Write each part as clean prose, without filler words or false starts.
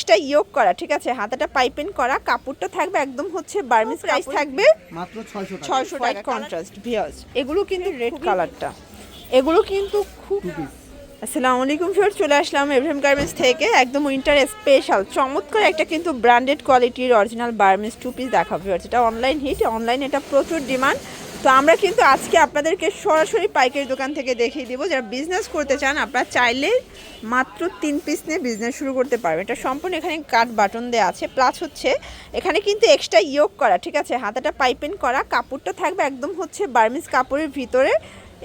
Extra ইয়োক করা, ঠিক আছে, হাতাটা পাইপিং করা, কাপড়টা থাকবে একদম হচ্ছে বার্মিজ, প্রাইস থাকবে মাত্র 600 টাকা। কন্ট্রাস্ট ভিউয়ার্স, এগুলো কিন্তু রেড কালারটা, এগুলো কিন্তু খুব। আসসালামু আলাইকুম ভিউয়ার্স, চলে আসলাম এভরিম গার্মেন্টস থেকে একদম উইন্টার স্পেশাল চমৎকার একটা কিন্তু ব্র্যান্ডেড কোয়ালিটির অরিজিনাল বার্মিজ টু পিস দেখাবো ভিউয়ার্স। এটা অনলাইন হিট, অনলাইন এটা প্রচুর ডিমান্ড। তো আমরা কিন্তু আজকে আপনাদেরকে সরাসরি পাইকারি দোকান থেকে দেখিয়ে দিব। যারা বিজনেস করতে চান আপনারা চাইলে মাত্র 3 পিস নিয়ে বিজনেস শুরু করতে পারবেন। এটা সম্পূর্ণ এখানে কাট বাটন দেওয়া আছে, প্লাস হচ্ছে এখানে কিন্তু এক্সট্রা ইয়োক করা, ঠিক আছে, হাতাটা পাইপিং করা, কাপড়টা থাকবে একদম হচ্ছে বার্মিজ কাপড়ের ভিতরে।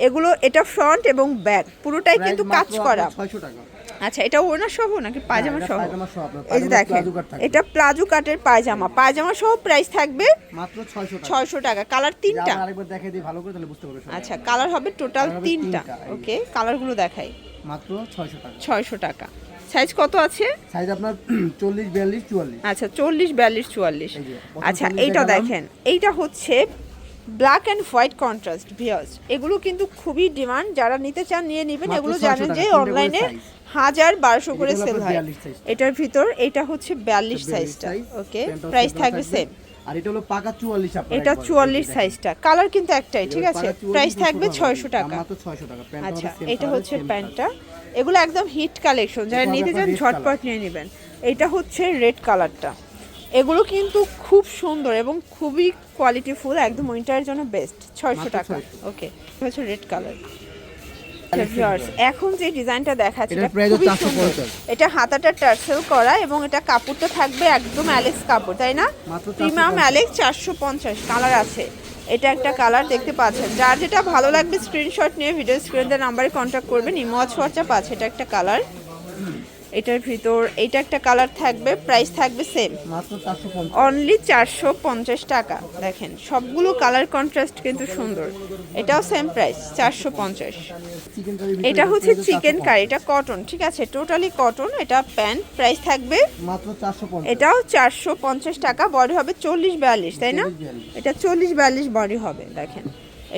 এগুলো এটা ফ্রন্ট এবং ব্যাক পুরোটাই কিন্তু কাজ করা। 600 টাকা। আচ্ছা, এটা ওড়না সহ নাকি পায়জামা সহ? এই যে পায়জামা দেখেন, এটা প্লাজো কাটের পায়জামা, পায়জামা সহ প্রাইস থাকবে মাত্র 600 টাকা। 600 টাকা। কালার 3টা। আরেকবার দেখাই দিই ভালো করে, তাহলে বুঝতে পারবে। আচ্ছা, কালার হবে টোটাল 3টা। ওকে, কালারগুলো দেখাই। মাত্র 600 টাকা। 600 টাকা। সাইজ কত আছে? সাইজ আপনার 40 42 44। আচ্ছা, 40 42 44। আচ্ছা, এইটা দেখেন, এইটা হচ্ছে black and white contrast viewers. এগুলো কিন্তু খুবই ডিমান্ড, যারা নিতে চান নিয়ে নেবেন। এগুলো জানেন যে অনলাইনে 1000-1200 করে সেল হয়। এটার ভিতর এটা হচ্ছে 42 সাইজটা। ওকে, প্রাইস থাকবে সেম। আর এটা হলো পাকা 44 আপনার। এটা 44 সাইজটা, কালার কিন্তু একটাই, ঠিক আছে, প্রাইস থাকবে 600 টাকা। মাত্র 600 টাকা। আচ্ছা, এটা হচ্ছে প্যান্টটা। এগুলো একদম হিট কালেকশন, যারা নিতে চান ঝটপট নিয়ে নেবেন। এটা হচ্ছে রেড কালারটা, এগুলো কিন্তু খুব সুন্দর এবং খুবই কোয়ালিটিফুল, একদম উইন্টারের জন্য বেস্ট। 600 টাকা। ওকে, এটা হচ্ছে রেড কালার। এখন যে ডিজাইনটা দেখাচ্ছি এটা খুবই সুন্দর। এটা হাতাটা টার্সেল করা এবং এটা কাপড়টা থাকবে একদম অ্যালেক্স কাপড়, তাই না? প্রিমিয়াম অ্যালেক্স, 450 কালার আছে। এটা একটা কালার দেখতে পাচ্ছেন। যার যেটা ভালো লাগবে স্ক্রিনশট নিয়ে ভিডিও স্ক্রিনের নাম্বারে কন্ট্যাক্ট করবেন। ইমো হোয়াটসঅ্যাপ আছে। এটা একটা কালার, এটার ভিতর এইটা একটা কালার থাকবে, প্রাইস থাকবে সেম মাত্র 450। অনলি 450 টাকা। দেখেন সবগুলো কালার কন্ট্রাস্ট কিন্তু সুন্দর। এটাও সেম প্রাইস 450। এটা হচ্ছে চিকেন কারি, এটা কটন, ঠিক আছে, টোটালি কটন। এটা প্যান্ট, প্রাইস থাকবে মাত্র 450। এটাও 450 টাকা। বডি হবে 40-42, তাই না? এটা 40-42 বডি হবে। দেখেন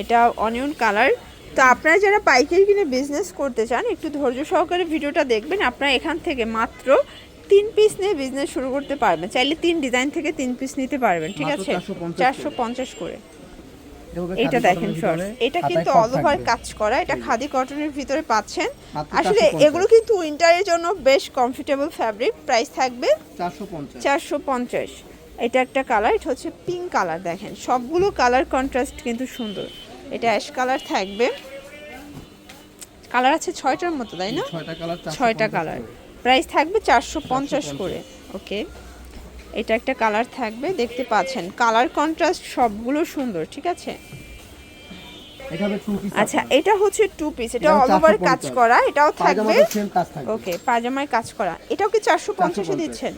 এটা অনিয়ন কালার। তো আপনারা যারা পাইকারি কিনে বিজনেস করতে চান একটু ধৈর্য সহকারে ভিডিওটা দেখবেন। আপনারা এখান থেকে মাত্র 3 পিস নিয়ে বিজনেস শুরু করতে পারবেন। চাইলে 3 ডিজাইন থেকে 3 পিস নিতে পারবেন, ঠিক আছে, 450 করে। এটা দেখেন শর্টস, এটা কিন্তু অল ওভার কাজ করা, এটা খাদি কটনের ভিতরে পাচ্ছেন। আসলে এগুলো কিন্তু উইন্টারের জন্য বেশ কমফোর্টেবল ফ্যাব্রিক। প্রাইস থাকবে 450। এটা একটা কালার, এটা হচ্ছে পিঙ্ক কালার। দেখেন সবগুলো কালার কন্ট্রাস্ট কিন্তু সুন্দর। এটা অ্যাশ কালার থাকবে, কালার আছে 6টার মতো, তাই না? 6টা কালার। প্রাইস থাকবে 450 করে। ওকে, এটা একটা কালার থাকবে, দেখতে পাচ্ছেন কালার কন্ট্রাস্ট সবগুলো সুন্দর, ঠিক আছে। আচ্ছা, এটা হচ্ছে 2 পিস, এটা অল ওভার কাজ করা, এটাও থাকবে। ওকে, পায়জামায় কাজ করা, এটাও কি 450 এ দিচ্ছেন?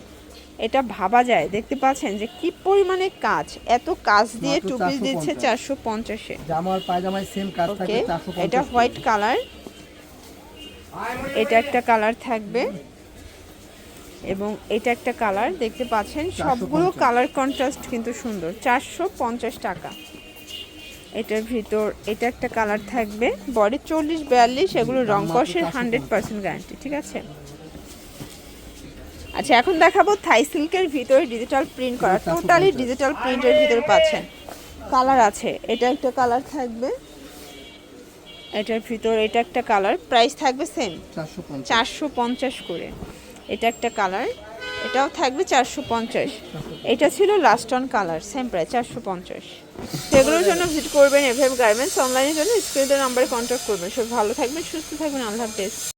এটা ভাবা যায়, দেখতে পাচ্ছেন যে কি পরিমাণে কাজ, এত কাজ দিয়ে 2 পিস দিচ্ছে 450 এ। জামার পায়জামায় সেম কাজ থাকে 450। এটা হোয়াইট কালার, এটা একটা কালার থাকবে এবং এটা একটা কালার, দেখতে পাচ্ছেন সবগুলো কালার কন্ট্রাস্ট কিন্তু সুন্দর। 450 টাকা। এটার ভিতর এটা একটা কালার থাকবে, বডি 40-42, এগুলো রং কষের 100% গ্যারান্টি, ঠিক আছে। আচ্ছা, এখন দেখাবো থাই সিল্কের ভিতরে ডিজিটাল প্রিন্ট করা, টোটালি ডিজিটাল প্রিন্টের ভিতরে পাচ্ছেন। কালার আছে, এটা একটা কালার থাকবে, এটার ভিতর এটা একটা কালার, প্রাইস থাকবে সেম 450 করে। এটা একটা কালার, এটাও থাকবে 450। এটা ছিল last on colour, same price 450। সেগুলোর জন্য ভিজিট করবেন এভএম গার্মেন্টস। অনলাইনের জন্য স্ক্রিনের নাম্বারে কন্ট্যাক্ট করবেন। সব ভালো থাকবেন, সুস্থ থাকবেন, আল্লাহ হাফেজ।